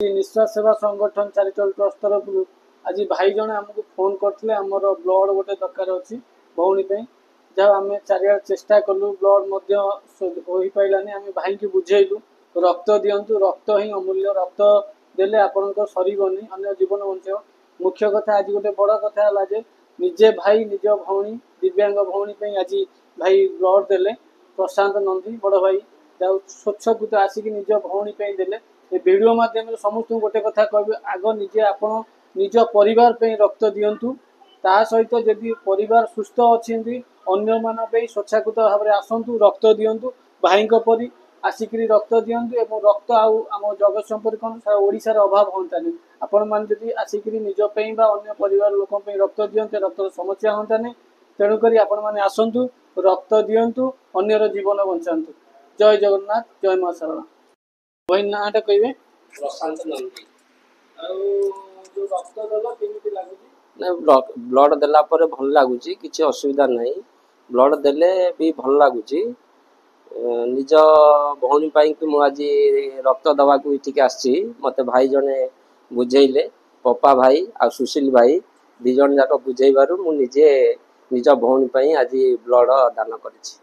निश्वास सेवा संगठन चैरिटेबल ट्रस्ट तरफ आज भाई जन आमको फोन करते आमर ब्लड गोटे दरकार अच्छी भौणी जहाँ आम चारिया चेष्टा कलु ब्लड हो पारानी आम भाई की बुझेलु रक्त दिंतु रक्त ही अमूल्य रक्त देले आपण सरबनी अन्य जीवन बंचे मुख्य कथा आज गोटे बड़ कथा है निजे भाई निज भौणी दिव्यांग भौणी आज भाई ब्लड देले प्रशांत नंदी बड़ भाई स्वच्छकृत आसिक निज भौणी देले वीडियो माध्यम समस्त गोटे कथा कह आग निजे आपण निज परिवार पे रक्त दिंतु ता सहित जदि परिवार सुस्थ अच्छी अन्य मान स्वच्छाकृत भाव में आसतु रक्त दिंतु भाई परी आसिक रक्त दिंतु एवं रक्त आम जगतसिंहपुर कौन ओडार अभाव हाँ आपण मैंने आसिक निज अन्य परिवार लोक रक्त दिंते रक्त समस्या हाँ तेणुक आपण मैंने आसतु रक्त दिंतु अन्यर जीवन बचातु। जय जगन्नाथ जय मां शारदा। भाई नाटा कहे प्रशांत नंदी जो रक्त देला केमिति लागुची ब्लड देला पर भल लगुच किसी असुविधा नहीं ब्लड देले भी भल लगुच निज भौणी कि आज रक्त दवा को इटिक आसी मत भाई जने बुझेले पप्पा भाई आ सुशील भाई दी जन जाक बुझेबारु मु निजे निज भौणी आज ब्लड दान करिछि।